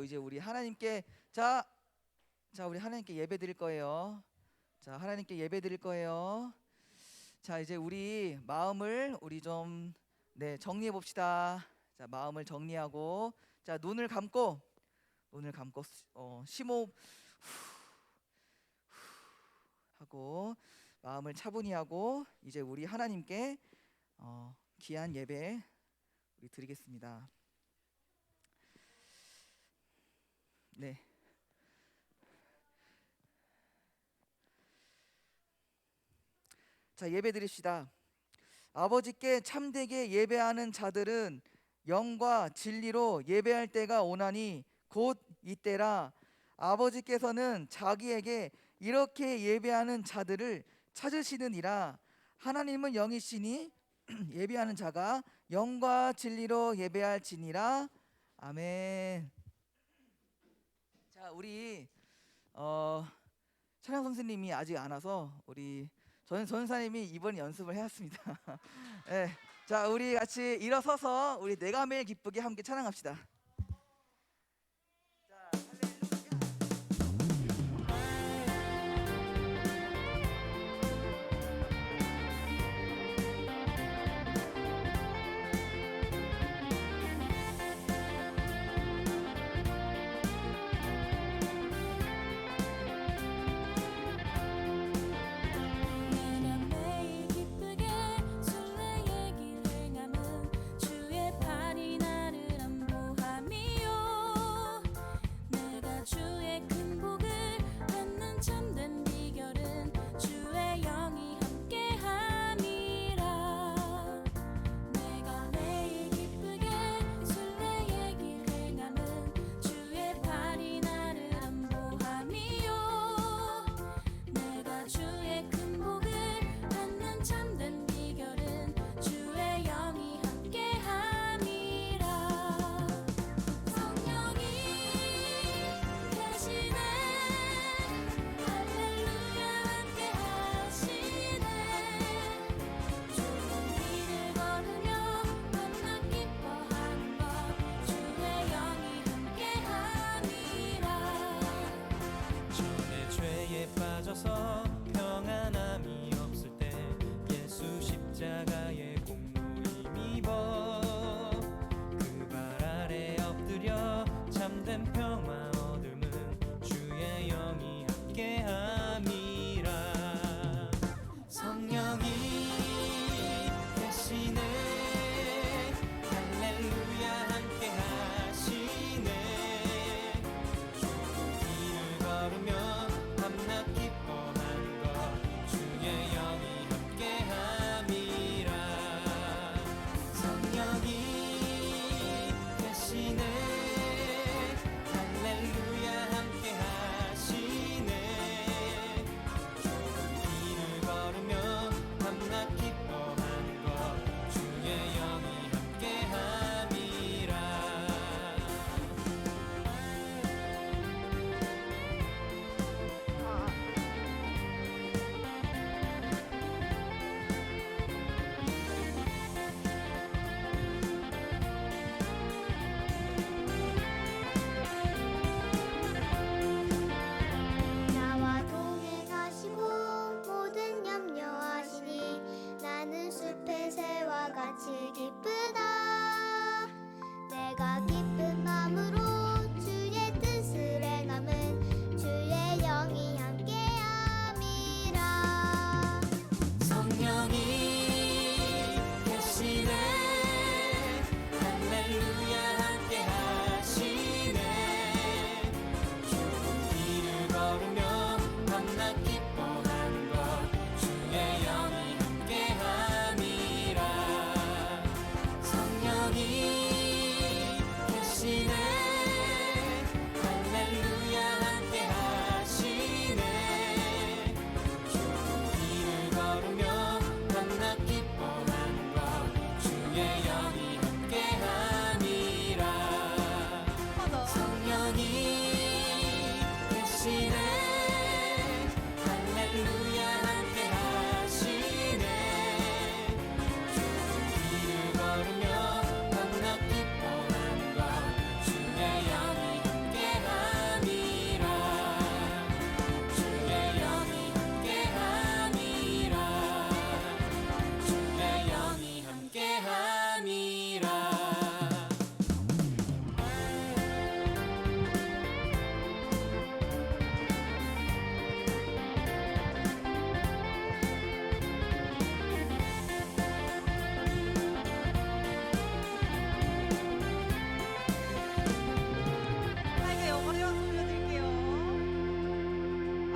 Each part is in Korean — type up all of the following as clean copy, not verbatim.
이제 우리 하나님께 자 우리 하나님께 예배 드릴 거예요. 자, 하나님께 예배 드릴 거예요. 자, 이제 우리 마음을 우리 좀 정리해 봅시다. 자, 마음을 정리하고 자, 눈을 감고 심호흡 하고 마음을 차분히 하고 이제 우리 하나님께 귀한 예배 우리 드리겠습니다. 네. 자, 예배 드립시다. 아버지께 참되게 예배하는 자들은 영과 진리로 예배할 때가 오나니 곧 이때라. 아버지께서는 자기에게 이렇게 예배하는 자들을 찾으시느니라. 하나님은 영이시니 예배하는 자가 영과 진리로 예배할지니라. 아멘. 자, 우리 찬양 선생님이 아직 안 와서 우리 전사님이 이번 연습을 해왔습니다. 네. 자, 우리 같이 일어서서 우리 내가 매일 기쁘게 함께 찬양합시다. 평안함이 없을 때 예수 십자가의 공로 힘입어 그 발 아래 엎드려 참된 평화 얻음은 주의 영이 함께함이라. 성령이 계시네 할렐루야 함께하시네. 좁은 길을 걸으며 밤낮 기뻐하는 것 주의 영이 함께함이라. 성령이 계시네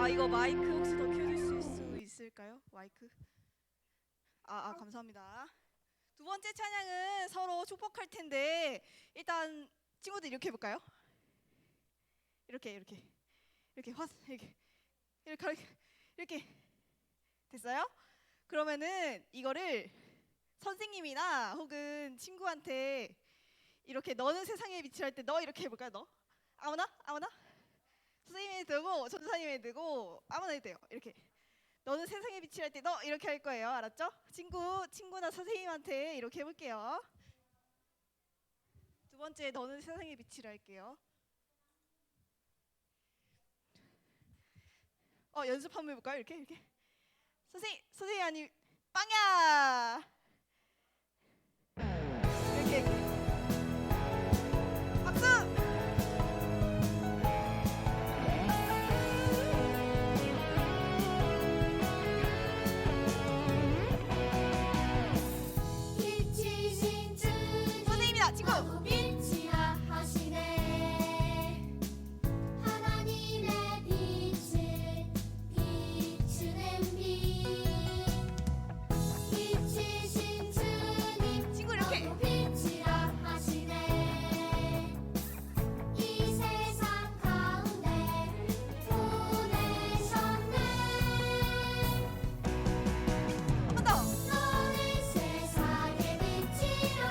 이거 마이크 혹시 더 켜주실 수 있을까요? 마이크. 감사합니다. 두 번째 찬양은 서로 축복할 텐데 일단 친구들 이렇게 해볼까요? 이렇게 이렇게 됐어요? 그러면은 이거를 선생님이나 혹은 친구한테 이렇게 너는 세상의 빛을 할 때 너 이렇게 해볼까요? 너 아무나 선생님이 들고 전도사님이 들고 아무나 해도 돼요. 이렇게 너는 세상의 빛을 할 때 너 이렇게 할 거예요. 알았죠? 친구나 선생님한테 이렇게 해볼게요. 두 번째 너는 세상의 빛을 할게요. 연습 한번 해볼까요? 이렇게 선생님 아니 빵야 이렇게 박수. 빛이신 주님 선생님이다 친구. 나도 빛이라 하시네. 하나님의 빛을 비추는 빛. 빛이신 주님 친구 이렇게. 나도 빛이라 하시네. 이 세상 가운데 보내셨네. 한 번 더. 너는 세상의 빛이라.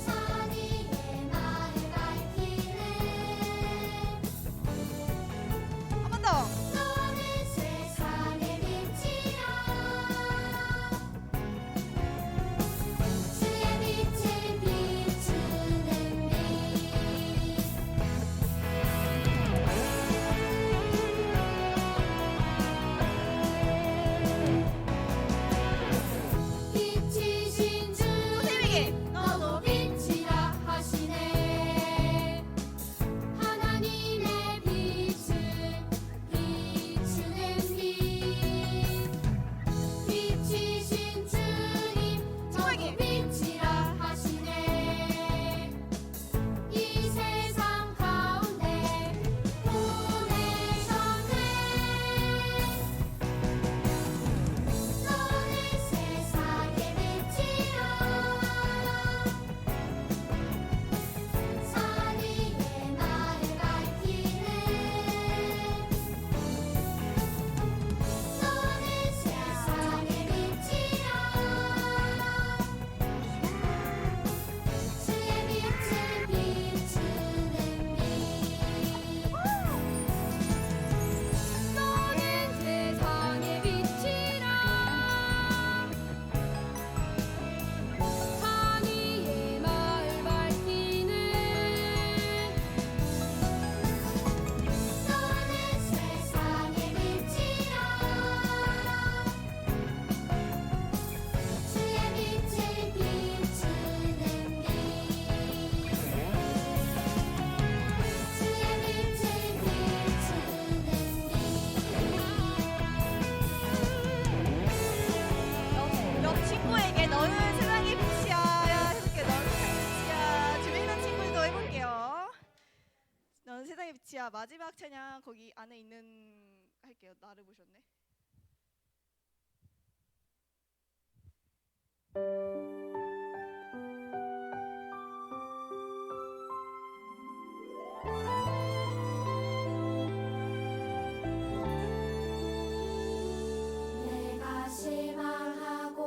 산 위에 나를 밝히네. 한 번 더. 너는 세상의 빛이라. 주의 빛을 비추는 빛. 빛이신 주 선생님에게. 너도 빛이라 하시네. 하나님의 빛을 비추는 빛. 빛이신 주님 친구에게. 너도 빛이라 하시네. 이 세상 가운데 보내셨네. 너는 세상의 빛이라. 산 위에 나를 밝히네. 너는 세상의 빛이라. 주의 빛을 비추는 빛. 너는 세상의 빛이라. 산 위에 마을 밝히는. 너는 세상의 빛이라. 주의 빛을 비추는 빛. 주의 빛을 비추는 옆 친구에게 너는 세상의 빛이야 해볼게요. 너는 세상의 빛이야. 주변에 있는 친구들도 해볼게요. 너는 세상의 빛이야. 마지막 찬양 거기 안에 있는 할게요. 나를 보셨네. 내가 실망하고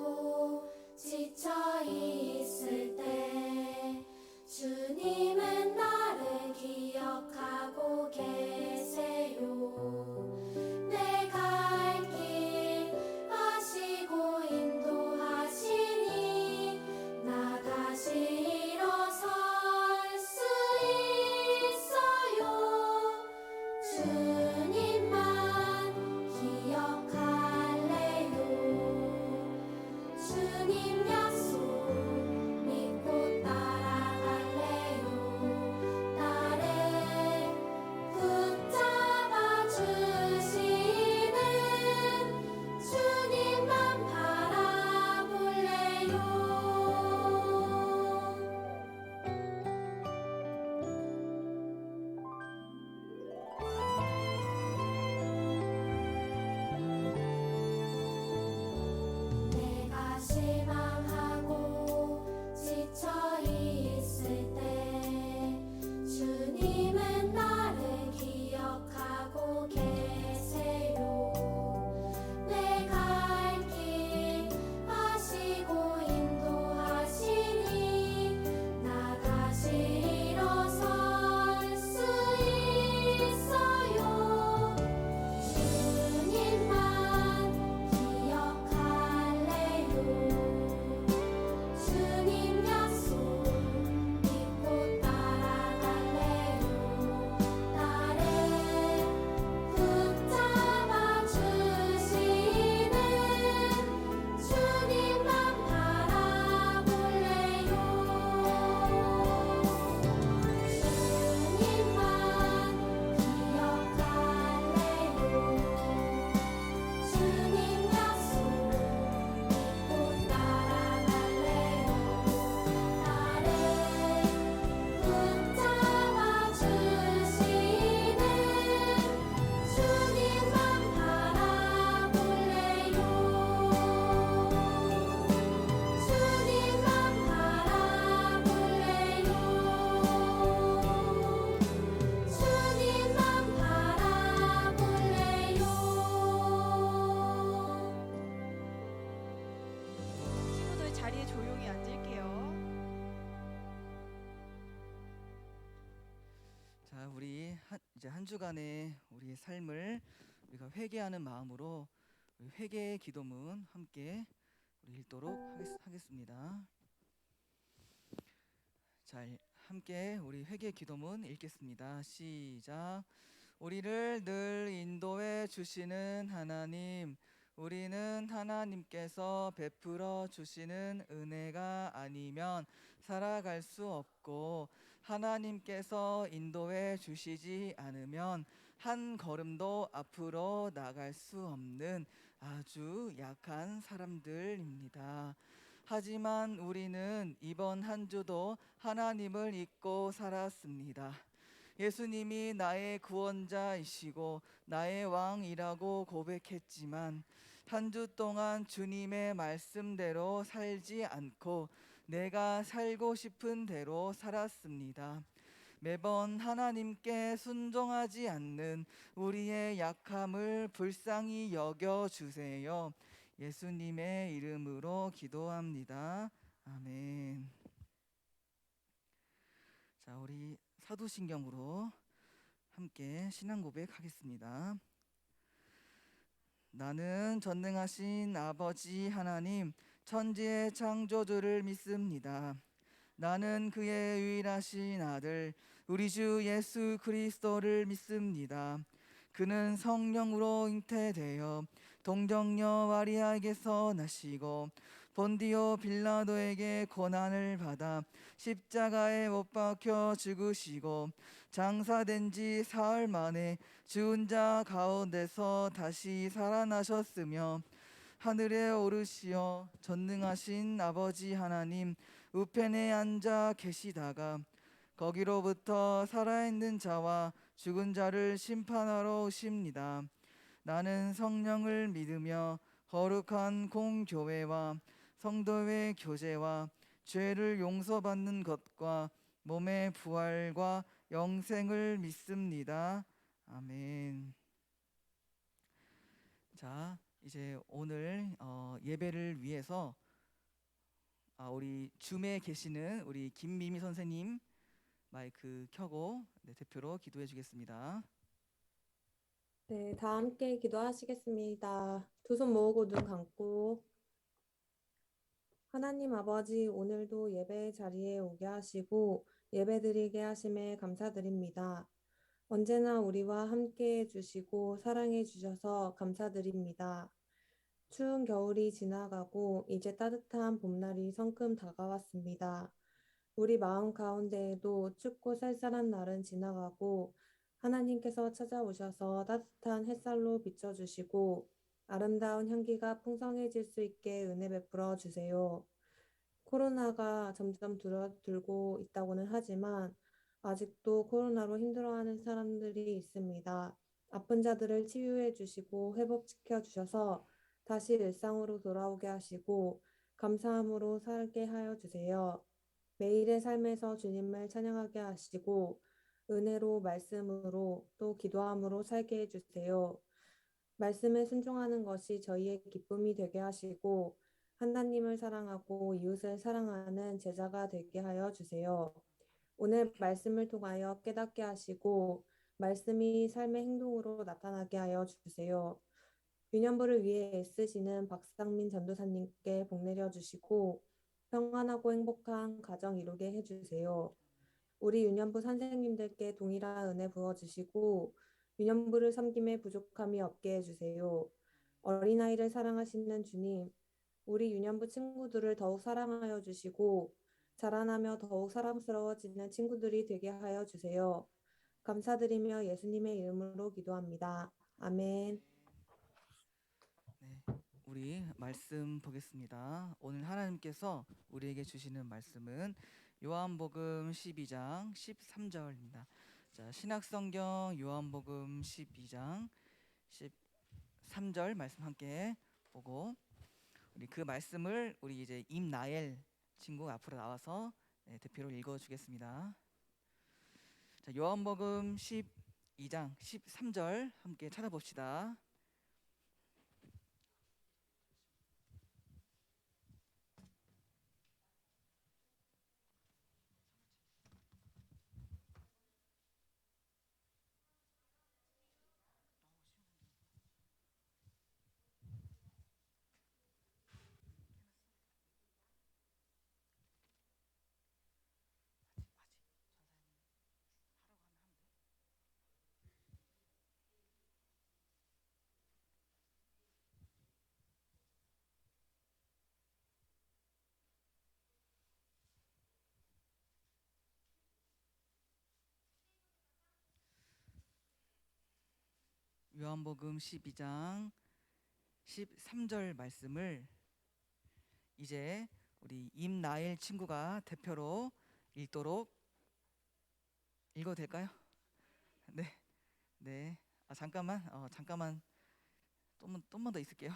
지쳐 있을 때 주님은 나를 기억하고 계세요. 내 갈 길 아시고 인도하시니 이제 한 주간의 우리의 삶을 우리가 회개하는 마음으로 우리 회개의 기도문 함께 우리 읽도록 하겠습니다. 자, 함께 우리 회개 기도문 읽겠습니다. 시작. 우리를 늘 인도해 주시는 하나님, 우리는 하나님께서 베풀어 주시는 은혜가 아니면 살아갈 수 없고, 하나님께서 인도해 주시지 않으면 한 걸음도 앞으로 나갈 수 없는 아주 약한 사람들입니다. 하지만 우리는 이번 한 주도 하나님을 잊고 살았습니다. 예수님이 나의 구원자이시고 나의 왕이라고 고백했지만 한 주 동안 주님의 말씀대로 살지 않고 내가 살고 싶은 대로 살았습니다. 매번 하나님께 순종하지 않는 우리의 약함을 불쌍히 여겨 주세요. 예수님의 이름으로 기도합니다. 아멘. 자, 우리 사도신경으로 함께 신앙 고백하겠습니다. 나는 전능하신 아버지 하나님, 천지의 창조주를 믿습니다. 나는 그의 유일하신 아들 우리 주 예수 그리스도를 믿습니다. 그는 성령으로 잉태되어 동정녀 마리아에게서 나시고 본디오 빌라도에게 고난을 받아 십자가에 못 박혀 죽으시고 장사된 지 사흘 만에 죽은 자 가운데서 다시 살아나셨으며 하늘에 오르시어 전능하신 아버지 하나님 우편에 앉아 계시다가 거기로부터 살아있는 자와 죽은 자를 심판하러 오십니다. 나는 성령을 믿으며 거룩한 공교회와 성도의 교제와 죄를 용서받는 것과 몸의 부활과 영생을 믿습니다. 아멘. 자, 이제 오늘 예배를 위해서 우리 줌에 계시는 우리 김미미 선생님 마이크 켜고 대표로 기도해 주겠습니다. 네, 다 함께 기도하시겠습니다. 두 손 모으고 눈 감고. 하나님 아버지, 오늘도 예배 자리에 오게 하시고 예배드리게 하심에 감사드립니다. 언제나 우리와 함께 해주시고 사랑해 주셔서 감사드립니다. 추운 겨울이 지나가고 이제 따뜻한 봄날이 성큼 다가왔습니다. 우리 마음 가운데에도 춥고 쌀쌀한 날은 지나가고 하나님께서 찾아오셔서 따뜻한 햇살로 비춰주시고 아름다운 향기가 풍성해질 수 있게 은혜 베풀어 주세요. 코로나가 점점 줄어들고 있다고는 하지만 아직도 코로나로 힘들어하는 사람들이 있습니다. 아픈 자들을 치유해 주시고 회복시켜 주셔서 다시 일상으로 돌아오게 하시고 감사함으로 살게 하여 주세요. 매일의 삶에서 주님을 찬양하게 하시고 은혜로 말씀으로 또 기도함으로 살게 해주세요. 말씀에 순종하는 것이 저희의 기쁨이 되게 하시고 하나님을 사랑하고 이웃을 사랑하는 제자가 되게 하여 주세요. 오늘 말씀을 통하여 깨닫게 하시고 말씀이 삶의 행동으로 나타나게 하여 주세요. 유년부를 위해 애쓰시는 박상민 전도사님께 복 내려 주시고 평안하고 행복한 가정 이루게 해주세요. 우리 유년부 선생님들께 동일한 은혜 부어주시고 유년부를 섬김에 부족함이 없게 해주세요. 어린아이를 사랑하시는 주님, 우리 유년부 친구들을 더욱 사랑하여 주시고 자라나며 더욱 사랑스러워지는 친구들이 되게 하여 주세요. 감사드리며 예수님의 이름으로 기도합니다. 아멘. 네, 우리 말씀 보겠습니다. 오늘 하나님께서 우리에게 주시는 말씀은 요한복음 12장 13절입니다. 자, 신약성경 요한복음 12장 13절 말씀 함께 보고 우리 그 말씀을 우리 이제 임나엘 친구 앞으로 나와서 대표로 읽어 주겠습니다. 자, 요한복음 12장 13절 함께 찾아봅시다. 요한복음 12장 13절 말씀을 이제 우리 임나일 친구가 대표로 읽도록 읽어도 될까요? 네, 네. 잠깐만 좀만 더 있을게요.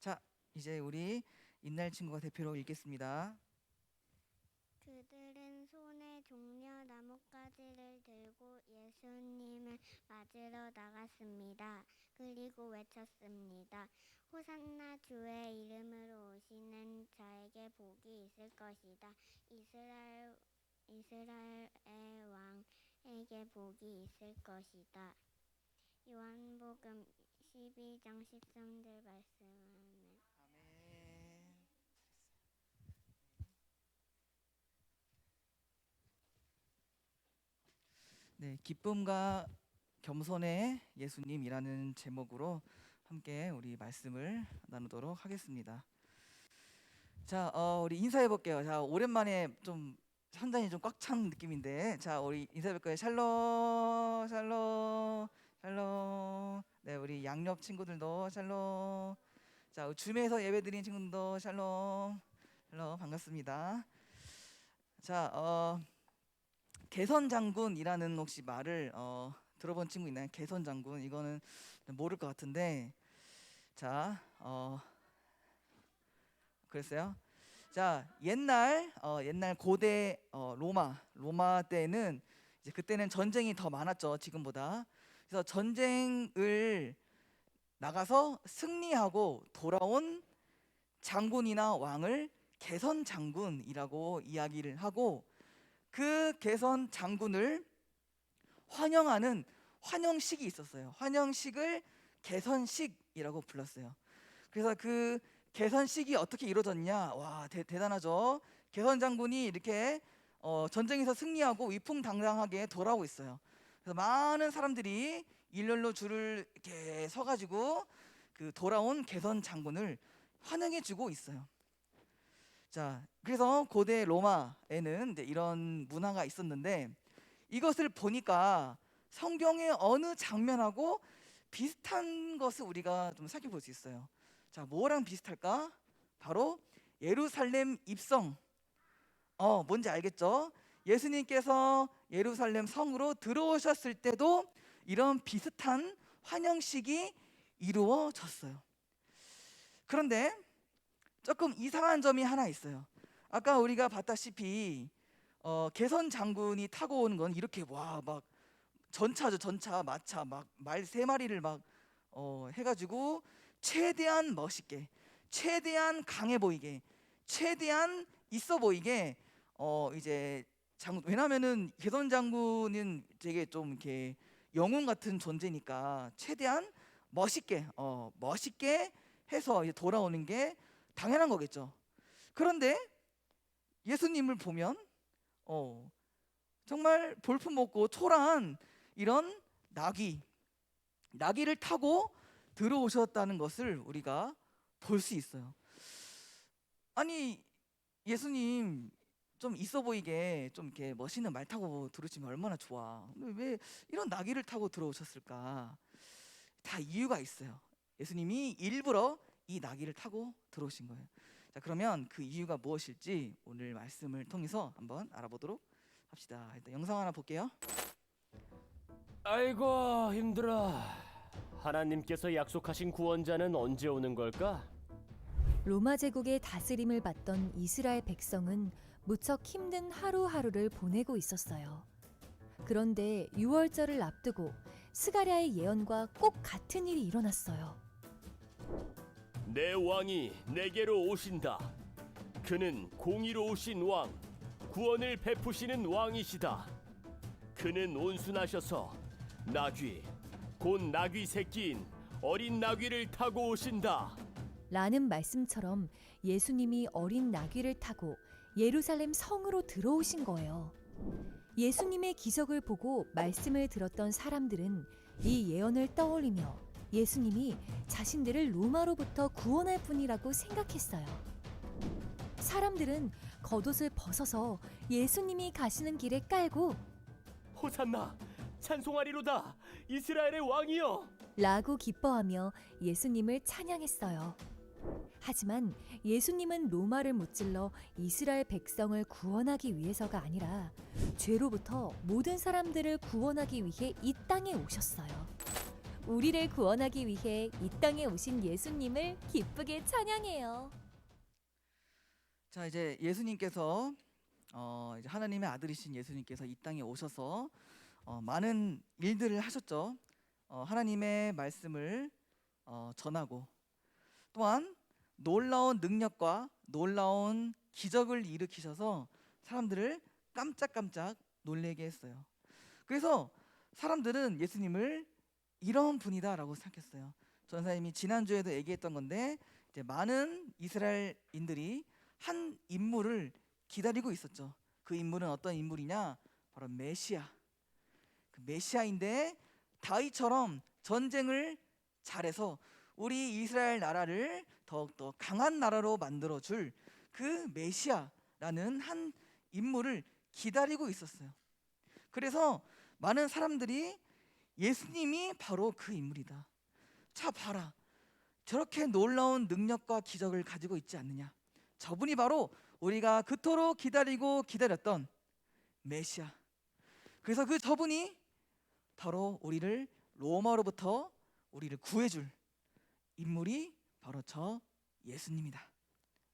자, 이제 우리 임나일 친구가 대표로 읽겠습니다. 그들은 손에 종려 나뭇가지를 들고 예수님을 맞으러 나갔습니다. 그리고 외쳤습니다. 호산나 주의 이름으로 오시는 자에게 복이 있을 것이다. 이스라엘의 왕에게 복이 있을 것이다. 요한복음 12장 13절 말씀은 네, 기쁨과 겸손의 예수님이라는 제목으로 함께 우리 말씀을 나누도록 하겠습니다. 자, 우리 인사해 볼게요. 자, 오랜만에 좀 현장이 좀 꽉 찬 느낌인데, 자, 우리 인사해 볼까요? 샬롬, 샬롬, 샬롬. 네, 우리 양옆 친구들도 샬롬. 자, 줌에서 예배드린 친구들도 샬롬, 샬롬, 반갑습니다. 자, 개선장군이라는 혹시 말을 들어본 친구 있나요? 개선장군, 이거는 모를 것 같은데, 자, 그랬어요. 자, 옛날 고대 로마 때는 이제 그때는 전쟁이 더 많았죠, 지금보다. 그래서 전쟁을 나가서 승리하고 돌아온 장군이나 왕을 개선장군이라고 이야기를 하고, 그 개선 장군을 환영하는 환영식이 있었어요. 환영식을 개선식이라고 불렀어요. 그래서 그 개선식이 어떻게 이루어졌냐? 와, 대단하죠. 개선 장군이 이렇게 전쟁에서 승리하고 위풍당당하게 돌아오고 있어요. 그래서 많은 사람들이 일렬로 줄을 이렇게 서가지고 그 돌아온 개선 장군을 환영해주고 있어요. 자, 그래서 고대 로마에는 이제 이런 문화가 있었는데, 이것을 보니까 성경의 어느 장면하고 비슷한 것을 우리가 좀 살펴볼 수 있어요. 자, 뭐랑 비슷할까? 바로 예루살렘 입성. 뭔지 알겠죠? 예수님께서 예루살렘 성으로 들어오셨을 때도 이런 비슷한 환영식이 이루어졌어요. 그런데 조금 이상한 점이 하나 있어요. 아까 우리가 봤다시피 개선 장군이 타고 오는 건 이렇게 막 전차죠. 전차, 마차, 막 말 3마리를 막 해가지고 최대한 멋있게, 최대한 강해 보이게, 최대한 있어 보이게 이제 왜냐면은 개선 장군은 되게 좀 이렇게 영웅 같은 존재니까 최대한 멋있게 해서 이제 돌아오는 게 당연한 거겠죠. 그런데 예수님을 보면 정말 볼품없고 초라한 이런 나귀를 타고 들어오셨다는 것을 우리가 볼 수 있어요. 아니, 예수님 좀 있어 보이게 좀 이렇게 멋있는 말 타고 들어오시면 얼마나 좋아. 왜 이런 나귀를 타고 들어오셨을까? 다 이유가 있어요. 예수님이 일부러 이 나귀를 타고 들어오신 거예요. 자, 그러면 그 이유가 무엇일지 오늘 말씀을 통해서 한번 알아보도록 합시다. 일단 영상 하나 볼게요. 아이고 힘들어. 하나님께서 약속하신 구원자는 언제 오는 걸까? 로마 제국의 다스림을 받던 이스라엘 백성은 무척 힘든 하루하루를 보내고 있었어요. 그런데 유월절을 앞두고 스가랴의 예언과 꼭 같은 일이 일어났어요. 내 왕이 내게로 오신다. 그는 공의로 오신 왕, 구원을 베푸시는 왕이시다. 그는 온순하셔서 나귀, 곧 나귀 새끼인 어린 나귀를 타고 오신다. 라는 말씀처럼 예수님이 어린 나귀를 타고 예루살렘 성으로 들어오신 거예요. 예수님의 기적을 보고 말씀을 들었던 사람들은 이 예언을 떠올리며 예수님이 자신들을 로마로부터 구원할 분이라고 생각했어요. 사람들은 겉옷을 벗어서 예수님이 가시는 길에 깔고 호산나, 찬송하리로다. 이스라엘의 왕이여. 라고 기뻐하며 예수님을 찬양했어요. 하지만 예수님은 로마를 무찔러 이스라엘 백성을 구원하기 위해서가 아니라 죄로부터 모든 사람들을 구원하기 위해 이 땅에 오셨어요. 우리를 구원하기 위해 이 땅에 오신 예수님을 기쁘게 찬양해요. 자, 이제 예수님께서 이제 하나님의 아들이신 예수님께서 이 땅에 오셔서 많은 일들을 하셨죠. 하나님의 말씀을 전하고 또한 놀라운 능력과 놀라운 기적을 일으키셔서 사람들을 깜짝깜짝 놀래게 했어요. 그래서 사람들은 예수님을 이런 분이다라고 생각했어요. 전사님이 지난주에도 얘기했던 건데 이제 많은 이스라엘인들이 한 인물을 기다리고 있었죠. 그 인물은 어떤 인물이냐? 바로 메시아. 그 메시아인데 다윗처럼 전쟁을 잘해서 우리 이스라엘 나라를 더욱더 강한 나라로 만들어줄 그 메시아라는 한 인물을 기다리고 있었어요. 그래서 많은 사람들이 예수님이 바로 그 인물이다. 자, 봐라. 저렇게 놀라운 능력과 기적을 가지고 있지 않느냐. 저분이 바로 우리가 그토록 기다리고 기다렸던 메시아. 그래서 그 저분이 바로 우리를 로마로부터 우리를 구해줄 인물이 바로 저 예수님이다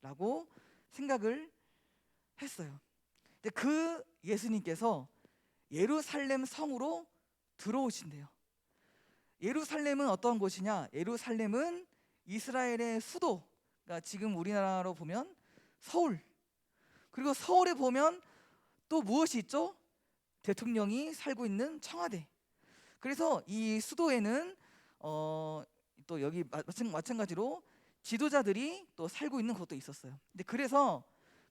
라고 생각을 했어요. 근데 그 예수님께서 예루살렘 성으로 들어오신대요. 예루살렘은 어떤 곳이냐? 예루살렘은 이스라엘의 수도. 그러니까 지금 우리나라로 보면 서울. 그리고 서울에 보면 또 무엇이 있죠? 대통령이 살고 있는 청와대. 그래서 이 수도에는 또 여기 마찬가지로 지도자들이 또 살고 있는 곳도 있었어요. 근데 그래서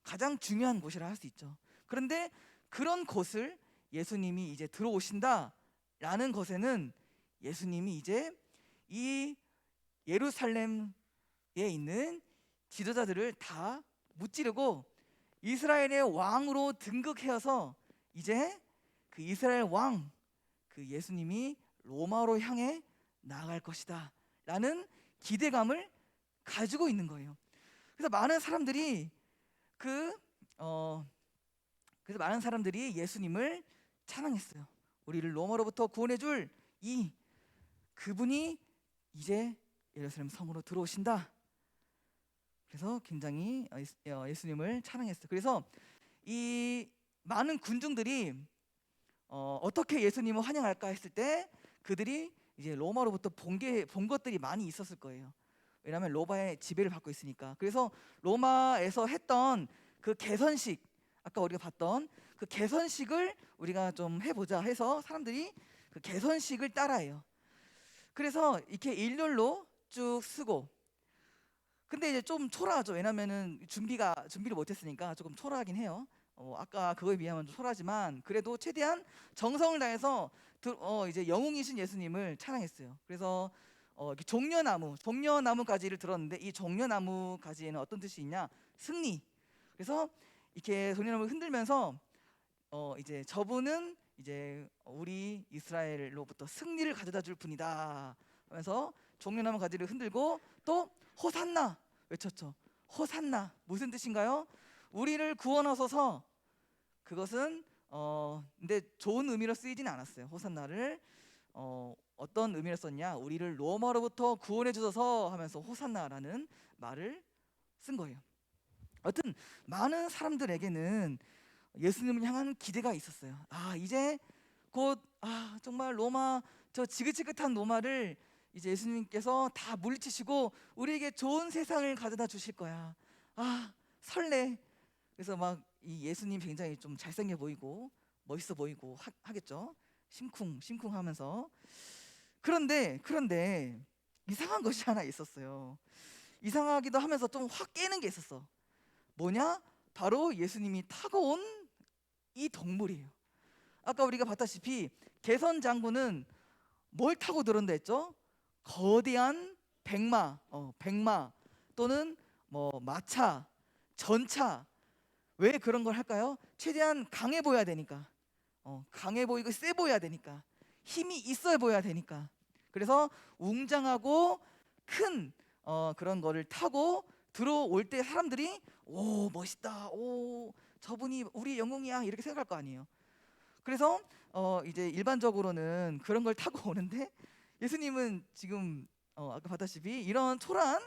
가장 중요한 곳이라 할 수 있죠. 그런데 그런 곳을 예수님이 이제 들어오신다라는 것에는 예수님이 이제 이 예루살렘에 있는 지도자들을 다 무찌르고 이스라엘의 왕으로 등극해서 이제 그 이스라엘 왕, 그 예수님이 로마로 향해 나아갈 것이다 라는 기대감을 가지고 있는 거예요. 그래서 많은 사람들이 예수님을 찬양했어요. 우리를 로마로부터 구원해줄 이 그분이 이제 예루살렘 성으로 들어오신다. 그래서 굉장히 예수님을 찬양했어요. 그래서 이 많은 군중들이 어떻게 예수님을 환영할까 했을 때 그들이 이제 로마로부터 본 것들이 많이 있었을 거예요. 왜냐하면 로마의 지배를 받고 있으니까. 그래서 로마에서 했던 그 개선식, 아까 우리가 봤던 그 개선식을 우리가 좀 해보자 해서 사람들이 그 개선식을 따라해요. 그래서 이렇게 일렬로 쭉 쓰고. 근데 이제 좀 초라하죠. 왜냐면은 준비를 못했으니까 조금 초라하긴 해요. 아까 그거에 비하면 좀 초라하지만 그래도 최대한 정성을 다해서 이제 영웅이신 예수님을 찬양했어요. 그래서 이렇게 종려나무 가지를 들었는데 이 종려나무 가지에는 어떤 뜻이 있냐? 승리. 그래서 이렇게 종려나무를 흔들면서 이제 저분은 이제 우리 이스라엘로부터 승리를 가져다 줄 분이다 하면서 종려나무 가지를 흔들고 또 호산나 외쳤죠. 호산나 무슨 뜻인가요? 우리를 구원하소서. 그것은 근데 좋은 의미로 쓰이진 않았어요. 호산나를 어떤 의미로 썼냐? 우리를 로마로부터 구원해 주소서 하면서 호산나라는 말을 쓴 거예요. 여튼 많은 사람들에게는 예수님을 향한 기대가 있었어요. 이제 곧 정말 로마 저 지긋지긋한 로마를 이제 예수님께서 다 물리치시고 우리에게 좋은 세상을 가져다 주실 거야. 설레. 그래서 막 이 예수님 굉장히 좀 잘생겨 보이고 멋있어 보이고 하겠죠. 심쿵하면서. 그런데 이상한 것이 하나 있었어요. 이상하기도 하면서 좀 확 깨는 게 있었어. 뭐냐? 바로 예수님이 타고 온 이 동물이에요. 아까 우리가 봤다시피 개선 장군은 뭘 타고 들어온다 했죠? 거대한 백마 또는 뭐 마차, 전차. 왜 그런 걸 할까요? 최대한 강해 보여야 되니까. 강해 보이고 세 보여야 되니까. 힘이 있어 보여야 되니까. 그래서 웅장하고 큰 그런 거를 타고 들어올 때 사람들이 오 멋있다, 오 저분이 우리 영웅이야 이렇게 생각할 거 아니에요. 그래서 이제 일반적으로는 그런 걸 타고 오는데 예수님은 지금 아까 봤다시피 이런 초라한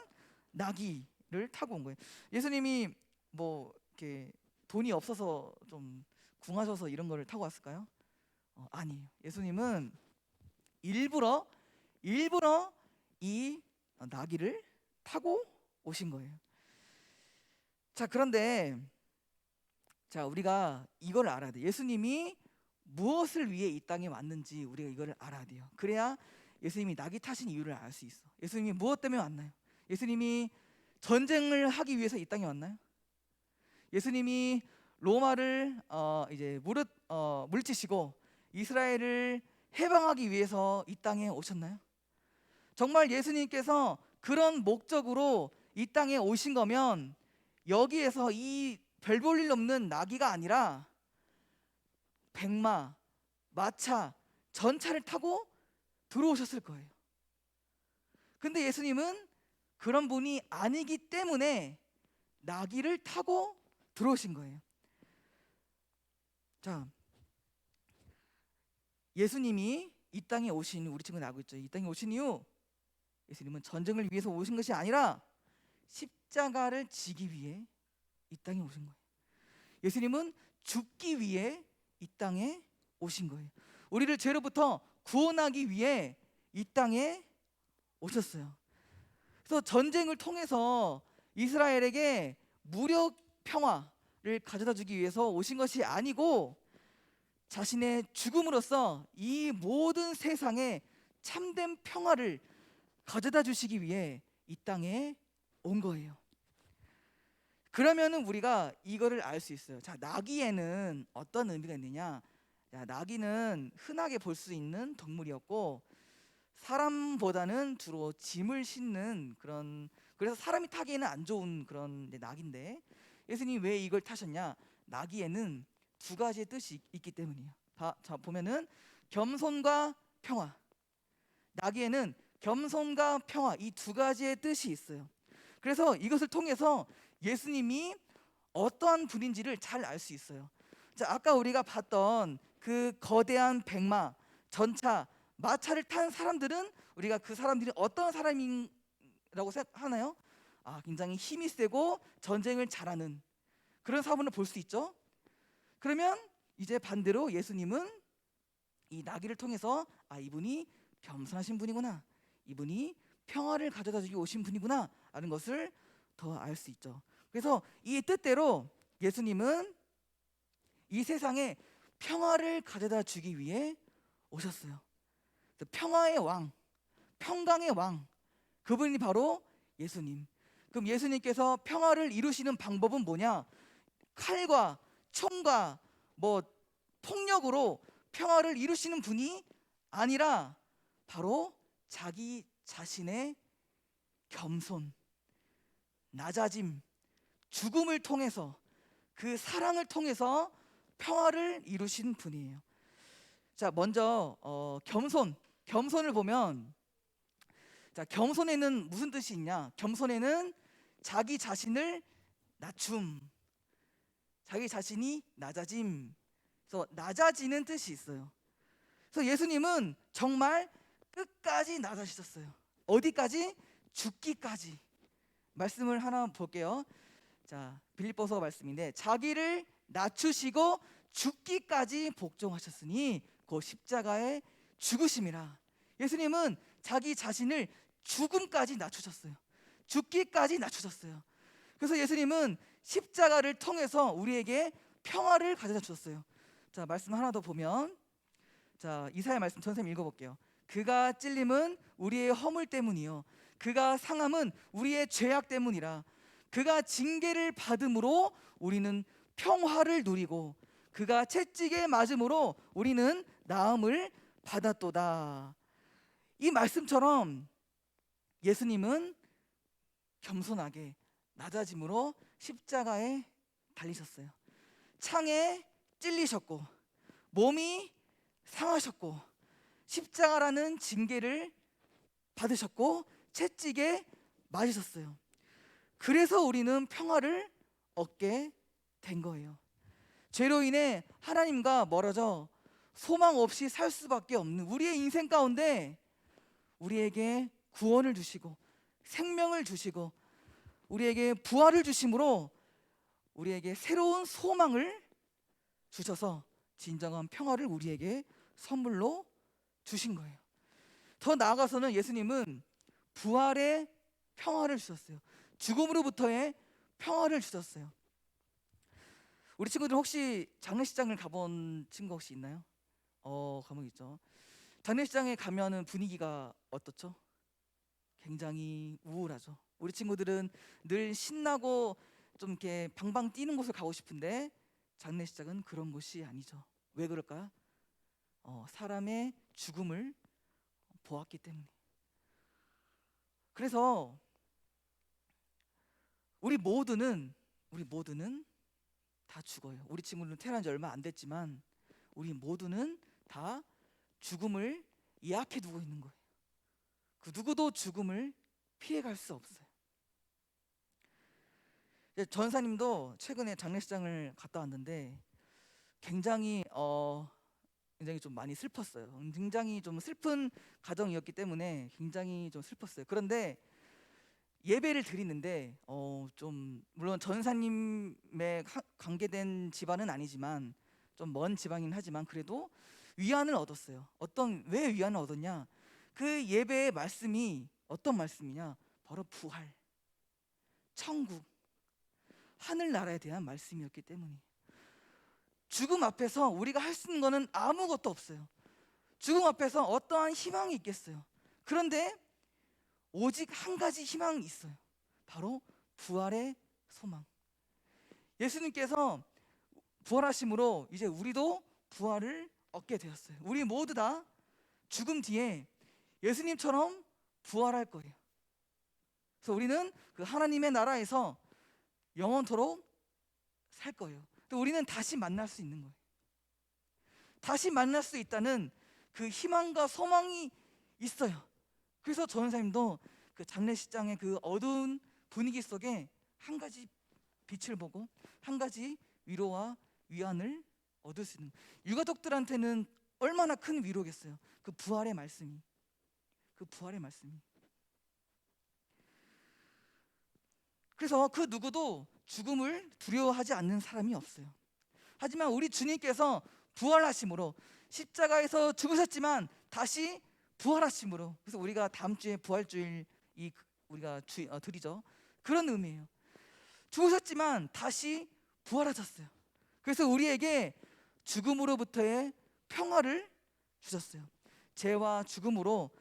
나귀를 타고 온 거예요. 예수님이 뭐 이렇게 돈이 없어서 좀 궁하셔서 이런 거를 타고 왔을까요? 아니에요. 예수님은 일부러 이 나귀를 타고 오신 거예요. 자, 그런데 자, 우리가 이걸 알아야 돼. 예수님이 무엇을 위해 이 땅에 왔는지 우리가 이걸 알아야 돼요. 그래야 예수님이 나귀 타신 이유를 알 수 있어. 예수님이 무엇 때문에 왔나요? 예수님이 전쟁을 하기 위해서 이 땅에 왔나요? 예수님이 로마를 이제 물리치시고 이스라엘을 해방하기 위해서 이 땅에 오셨나요? 정말 예수님께서 그런 목적으로 이 땅에 오신 거면 여기에서 이 별 볼 일 없는 나귀가 아니라 백마, 마차, 전차를 타고 들어오셨을 거예요. 근데 예수님은 그런 분이 아니기 때문에 나귀를 타고 들어오신 거예요. 자, 예수님이 이 땅에 오신, 우리 친구는 알고 있죠. 이 땅에 오신 이유, 예수님은 전쟁을 위해서 오신 것이 아니라 십자가를 지기 위해 이 땅에 오신 거예요. 예수님은 죽기 위해 이 땅에 오신 거예요. 우리를 죄로부터 구원하기 위해 이 땅에 오셨어요. 그래서 전쟁을 통해서 이스라엘에게 무력 평화를 가져다 주기 위해서 오신 것이 아니고 자신의 죽음으로써 이 모든 세상에 참된 평화를 가져다 주시기 위해 이 땅에 온 거예요. 그러면은 우리가 이거를 알 수 있어요. 자, 나귀에는 어떤 의미가 있느냐? 자, 나귀는 흔하게 볼 수 있는 동물이었고 사람보다는 주로 짐을 싣는 그런, 그래서 사람이 타기에는 안 좋은 그런 나귀인데 예수님이 왜 이걸 타셨냐? 나귀에는 두 가지의 뜻이 있기 때문이에요. 자, 보면은 겸손과 평화. 나귀에는 겸손과 평화 이 두 가지의 뜻이 있어요. 그래서 이것을 통해서 예수님이 어떠한 분인지를 잘 알 수 있어요. 자, 아까 우리가 봤던 그 거대한 백마, 전차, 마차를 탄 사람들은 우리가 그 사람들이 어떤 사람이라고 생각하나요? 굉장히 힘이 세고 전쟁을 잘하는 그런 사람을 볼 수 있죠. 그러면 이제 반대로 예수님은 이 나귀를 통해서 이분이 겸손하신 분이구나, 이분이 평화를 가져다 주기 오신 분이구나 하는 것을 더 알 수 있죠. 그래서 이 뜻대로 예수님은 이 세상에 평화를 가져다 주기 위해 오셨어요. 평화의 왕, 평강의 왕, 그분이 바로 예수님. 그럼 예수님께서 평화를 이루시는 방법은 뭐냐? 칼과 총과 폭력으로 평화를 이루시는 분이 아니라 바로 자기 자신의 겸손, 낮아짐, 죽음을 통해서 그 사랑을 통해서 평화를 이루신 분이에요. 자, 먼저 겸손을 보면, 자, 겸손에는 무슨 뜻이 있냐? 겸손에는 자기 자신을 낮춤, 자기 자신이 낮아짐, 그래서 낮아지는 뜻이 있어요. 그래서 예수님은 정말 끝까지 낮아지셨어요. 어디까지? 죽기까지. 말씀을 하나 볼게요. 자, 빌립보서 말씀인데 자기를 낮추시고 죽기까지 복종하셨으니 그 십자가의 죽으심이라. 예수님은 자기 자신을 죽음까지 낮추셨어요. 죽기까지 낮추셨어요. 그래서 예수님은 십자가를 통해서 우리에게 평화를 가져다 주셨어요. 자, 말씀 하나 더 보면, 자, 이사야 말씀 선생님 읽어볼게요. 그가 찔림은 우리의 허물 때문이요 그가 상함은 우리의 죄악 때문이라. 그가 징계를 받음으로 우리는 평화를 누리고 그가 채찍에 맞음으로 우리는 나음을 받았도다. 이 말씀처럼 예수님은 겸손하게 낮아짐으로 십자가에 달리셨어요. 창에 찔리셨고 몸이 상하셨고 십자가라는 징계를 받으셨고 채찍에 맞으셨어요. 그래서 우리는 평화를 얻게 된 거예요. 죄로 인해 하나님과 멀어져 소망 없이 살 수밖에 없는 우리의 인생 가운데 우리에게 구원을 주시고 생명을 주시고 우리에게 부활을 주심으로 우리에게 새로운 소망을 주셔서 진정한 평화를 우리에게 선물로 주신 거예요. 더 나아가서는 예수님은 부활의 평화를 주셨어요. 죽음으로부터의 평화를 주셨어요. 우리 친구들 혹시 장례식장을 가본 친구 혹시 있나요? 가면 있죠. 장례식장에 가면은 분위기가 어떻죠? 굉장히 우울하죠. 우리 친구들은 늘 신나고 좀 이렇게 방방 뛰는 곳을 가고 싶은데 장례식장은 그런 곳이 아니죠. 왜 그럴까요? 사람의 죽음을 보았기 때문에. 그래서 우리 모두는 다 죽어요. 우리 친구는 태어난 지 얼마 안 됐지만 우리 모두는 다 죽음을 예약해 두고 있는 거예요. 그 누구도 죽음을 피해갈 수 없어요. 전사님도 최근에 장례식장을 갔다 왔는데 굉장히 좀 많이 슬펐어요. 굉장히 좀 슬픈 가정이었기 때문에 굉장히 좀 슬펐어요. 그런데 예배를 드리는데 좀 물론 전사님의 관계된 집안은 아니지만 좀 먼 지방이긴 하지만 그래도 위안을 얻었어요. 왜 위안을 얻었냐? 그 예배의 말씀이 어떤 말씀이냐? 바로 부활, 천국, 하늘나라에 대한 말씀이었기 때문에. 죽음 앞에서 우리가 할 수 있는 거는 아무것도 없어요. 죽음 앞에서 어떠한 희망이 있겠어요. 그런데 오직 한 가지 희망이 있어요. 바로 부활의 소망. 예수님께서 부활하심으로 이제 우리도 부활을 얻게 되었어요. 우리 모두 다 죽음 뒤에 예수님처럼 부활할 거예요. 그래서 우리는 그 하나님의 나라에서 영원토록 살 거예요. 또 우리는 다시 만날 수 있는 거예요. 다시 만날 수 있다는 그 희망과 소망이 있어요. 그래서 전사님도 그 장례식장의 그 어두운 분위기 속에 한 가지 빛을 보고 한 가지 위로와 위안을 얻을 수 있는, 유가족들한테는 얼마나 큰 위로겠어요. 그 부활의 말씀이. 그래서 그 누구도 죽음을 두려워하지 않는 사람이 없어요. 하지만 우리 주님께서 부활하심으로 십자가에서 죽으셨지만 다시 부활하심으로, 그래서 우리가 다음 주에 부활주일 우리가 드리죠. 그런 의미예요. 죽으셨지만 다시 부활하셨어요. 그래서 우리에게 죽음으로부터의 평화를 주셨어요. 죄와 죽음으로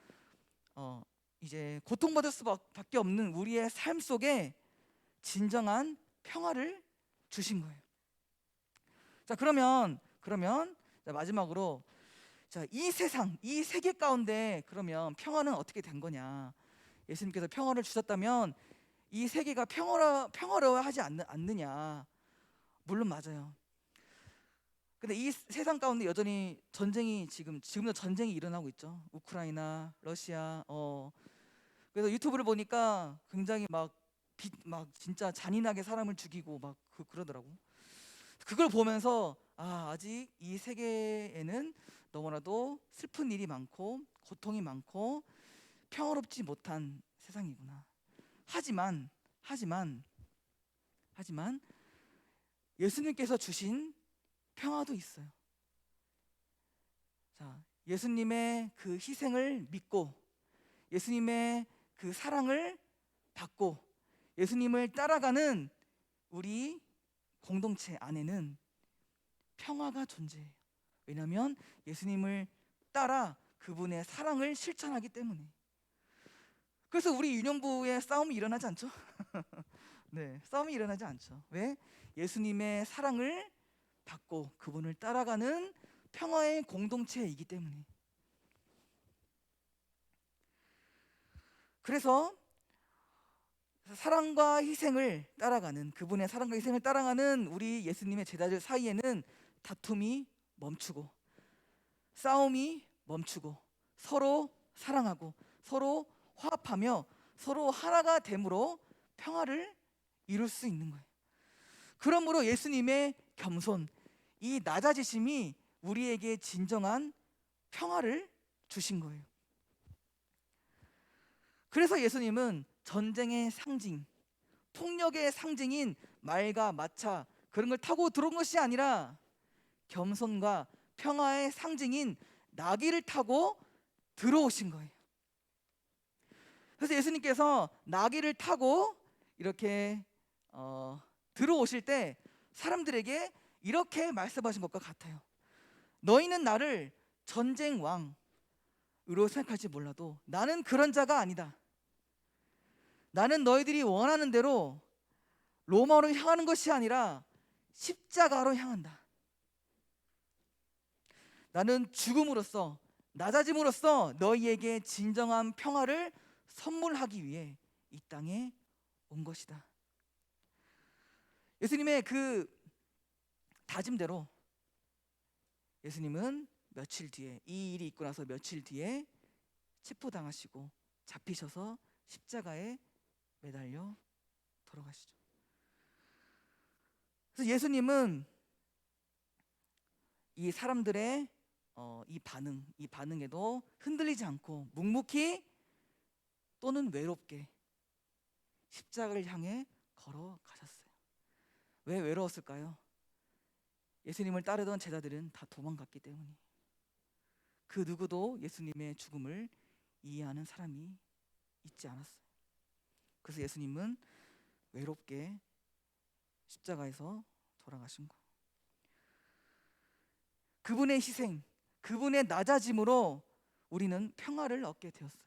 이제 고통받을 수밖에 없는 우리의 삶 속에 진정한 평화를 주신 거예요. 자, 그러면 마지막으로 이 세상, 이 세계 가운데 그러면 평화는 어떻게 된 거냐? 예수님께서 평화를 주셨다면 이 세계가 평화로워하지 않느냐? 물론 맞아요. 근데 이 세상 가운데 여전히 전쟁이 지금도 전쟁이 일어나고 있죠. 우크라이나, 러시아. 그래서 유튜브를 보니까 굉장히 막 진짜 잔인하게 사람을 죽이고 막 그러더라고. 그걸 보면서 아직 이 세계에는 너무나도 슬픈 일이 많고 고통이 많고 평화롭지 못한 세상이구나. 하지만 예수님께서 주신 평화도 있어요. 자, 예수님의 그 희생을 믿고 예수님의 그 사랑을 받고 예수님을 따라가는 우리 공동체 안에는 평화가 존재해요. 왜냐하면 예수님을 따라 그분의 사랑을 실천하기 때문에. 그래서 우리 유년부에 싸움이 일어나지 않죠? 네, 싸움이 일어나지 않죠. 왜? 예수님의 사랑을 받고 그분을 따라가는 평화의 공동체이기 때문에. 그래서 사랑과 희생을 따라가는, 그분의 사랑과 희생을 따라가는 우리 예수님의 제자들 사이에는 다툼이 멈추고 싸움이 멈추고 서로 사랑하고 서로 화합하며 서로 하나가 됨으로 평화를 이룰 수 있는 거예요. 그러므로 예수님의 겸손, 이 낮아지심이 우리에게 진정한 평화를 주신 거예요. 그래서 예수님은 전쟁의 상징, 폭력의 상징인 말과 마차 그런 걸 타고 들어온 것이 아니라 겸손과 평화의 상징인 나귀를 타고 들어오신 거예요. 그래서 예수님께서 나귀를 타고 이렇게 들어오실 때 사람들에게 이렇게 말씀하신 것과 같아요. 너희는 나를 전쟁 왕으로 생각할지 몰라도 나는 그런 자가 아니다. 나는 너희들이 원하는 대로 로마로 향하는 것이 아니라 십자가로 향한다. 나는 죽음으로써, 낮아짐으로써 너희에게 진정한 평화를 선물하기 위해 이 땅에 온 것이다. 예수님의 그 다짐대로 예수님은 며칠 뒤에, 이 일이 있고 나서 며칠 뒤에 체포당하시고 잡히셔서 십자가에 매달려 돌아가시죠. 그래서 예수님은 이 사람들의 이 반응에도 흔들리지 않고 묵묵히 또는 외롭게 십자가를 향해 걸어가셨어요. 왜 외로웠을까요? 예수님을 따르던 제자들은 다 도망갔기 때문이에요. 그 누구도 예수님의 죽음을 이해하는 사람이 있지 않았어요. 그래서 예수님은 외롭게 십자가에서 돌아가신 거예요. 그분의 희생, 그분의 낮아짐으로 우리는 평화를 얻게 되었어요.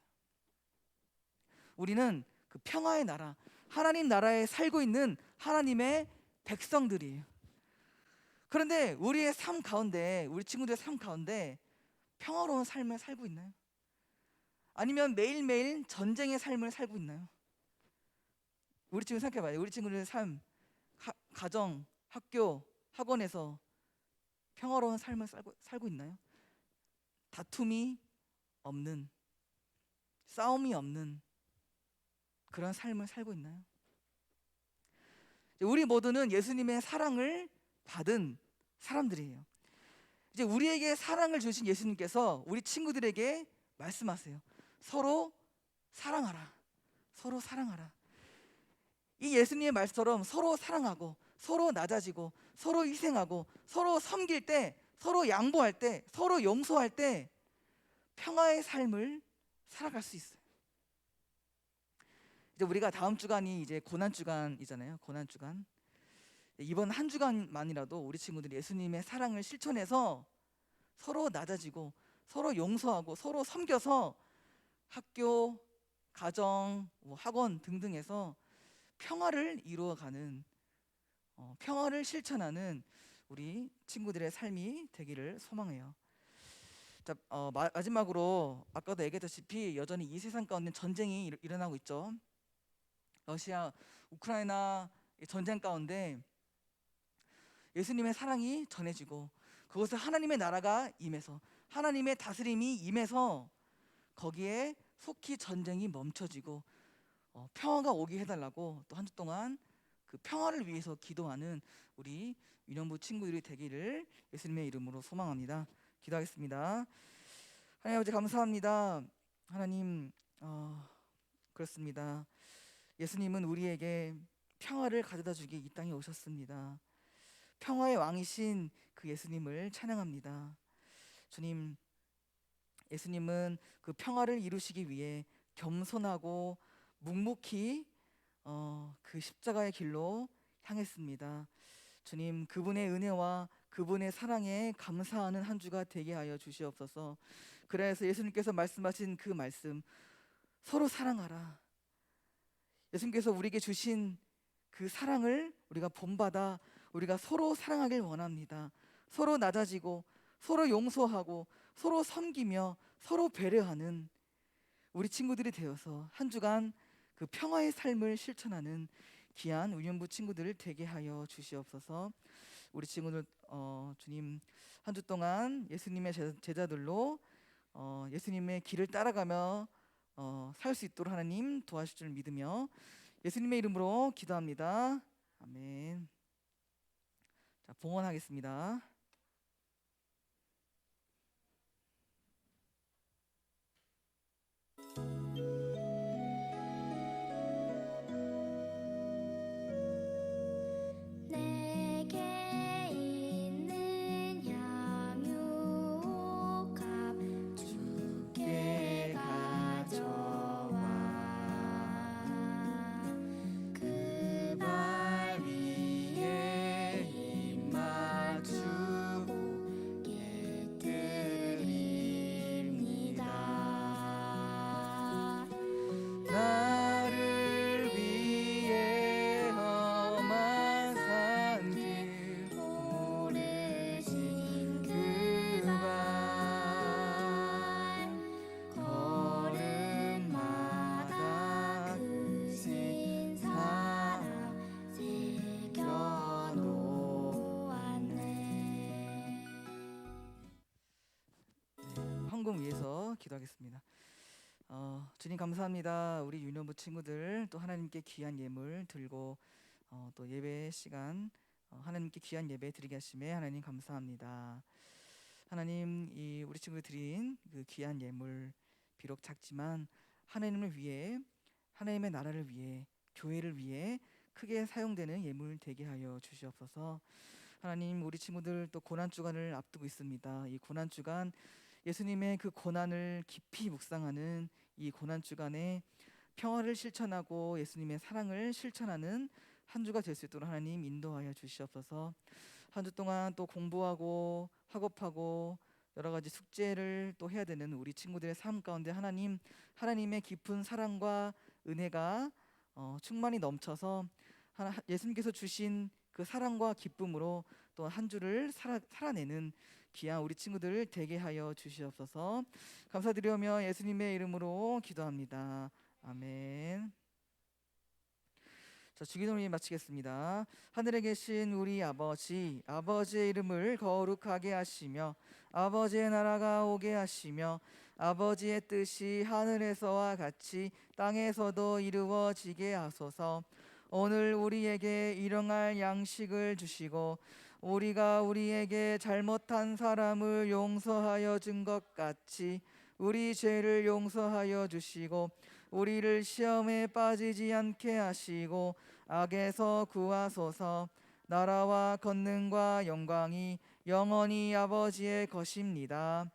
우리는 그 평화의 나라, 하나님 나라에 살고 있는 하나님의 백성들이에요. 그런데 우리의 삶 가운데, 우리 친구들의 삶 가운데 평화로운 삶을 살고 있나요? 아니면 매일매일 전쟁의 삶을 살고 있나요? 우리 친구 생각해봐요. 우리 친구들의 삶, 가정, 학교, 학원에서 평화로운 삶을 살고 있나요? 다툼이 없는, 싸움이 없는 그런 삶을 살고 있나요? 우리 모두는 예수님의 사랑을 받은 사람들이에요. 이제 우리에게 사랑을 주신 예수님께서 우리 친구들에게 말씀하세요. 서로 사랑하라. 서로 사랑하라. 이 예수님의 말씀처럼 서로 사랑하고 서로 낮아지고 서로 희생하고 서로 섬길 때, 서로 양보할 때, 서로 용서할 때 평화의 삶을 살아갈 수 있어요. 이제 우리가 다음 주간이 이제 고난 주간이잖아요. 고난 주간. 이번 한 주간만이라도 우리 친구들이 예수님의 사랑을 실천해서 서로 낮아지고 서로 용서하고 서로 섬겨서 학교, 가정, 학원 등등에서 평화를 이루어가는, 평화를 실천하는 우리 친구들의 삶이 되기를 소망해요. 자, 마지막으로 아까도 얘기했다시피 여전히 이 세상 가운데 전쟁이 일어나고 있죠. 러시아, 우크라이나 전쟁 가운데 예수님의 사랑이 전해지고 그곳에 하나님의 나라가 임해서 하나님의 다스림이 임해서 거기에 속히 전쟁이 멈춰지고 평화가 오게 해달라고 또 한 주 동안 그 평화를 위해서 기도하는 우리 위령부 친구들이 되기를 예수님의 이름으로 소망합니다. 기도하겠습니다. 하나님 아버지 감사합니다. 하나님 그렇습니다. 예수님은 우리에게 평화를 가져다 주기 이 땅에 오셨습니다. 평화의 왕이신 그 예수님을 찬양합니다. 주님, 예수님은 그 평화를 이루시기 위해 겸손하고 묵묵히 그 십자가의 길로 향했습니다. 주님, 그분의 은혜와 그분의 사랑에 감사하는 한 주가 되게 하여 주시옵소서. 그래서 예수님께서 말씀하신 그 말씀, 서로 사랑하라. 예수님께서 우리에게 주신 그 사랑을 우리가 본받아 우리가 서로 사랑하길 원합니다. 서로 낮아지고 서로 용서하고 서로 섬기며 서로 배려하는 우리 친구들이 되어서 한 주간 그 평화의 삶을 실천하는 귀한 운영부 친구들 되게 하여 주시옵소서. 우리 친구들 주님 한 주 동안 예수님의 제자들로 예수님의 길을 따라가며 살 수 있도록 하나님 도와주실 줄 믿으며 예수님의 이름으로 기도합니다. 아멘. 자, 봉헌하겠습니다. 내게 있는 양육값 주께 가져와 그 발 위에 입 맞추고 깨뜨립니다. 나를 위해 험한 산길 오르신 그 발 걸음마다 크신 사랑 새겨놓았네. 헌금 위해서 기도하겠습니다. 주님 감사합니다. 우리 유년부 친구들 또 하나님께 귀한 예물 들고 또 예배 시간 하나님께 귀한 예배 드리게 하심에 하나님 감사합니다. 하나님 이 우리 친구들 드린 그 귀한 예물 비록 작지만 하나님을 위해 하나님의 나라를 위해 교회를 위해 크게 사용되는 예물 되게 하여 주시옵소서. 하나님 우리 친구들 또 고난 주간을 앞두고 있습니다. 이 고난 주간 예수님의 그 고난을 깊이 묵상하는 이 고난 주간에 평화를 실천하고 예수님의 사랑을 실천하는 한 주가 될 수 있도록 하나님 인도하여 주시옵소서. 한 주 동안 또 공부하고 학업하고 여러 가지 숙제를 또 해야 되는 우리 친구들의 삶 가운데 하나님의 깊은 사랑과 은혜가 충만히 넘쳐서 예수님께서 주신 그 사랑과 기쁨으로 또 한 주를 살아내는 귀한 우리 친구들 되게 하여 주시옵소서. 감사드리며 예수님의 이름으로 기도합니다. 아멘. 자, 주기도를 마치겠습니다. 하늘에 계신 우리 아버지, 아버지의 이름을 거룩하게 하시며 아버지의 나라가 오게 하시며 아버지의 뜻이 하늘에서와 같이 땅에서도 이루어지게 하소서. 오늘 우리에게 일용할 양식을 주시고 우리가 우리에게 잘못한 사람을 용서하여 준 것 같이 우리 죄를 용서하여 주시고 우리를 시험에 빠지지 않게 하시고 악에서 구하소서. 나라와 권능과 영광이 영원히 아버지의 것입니다.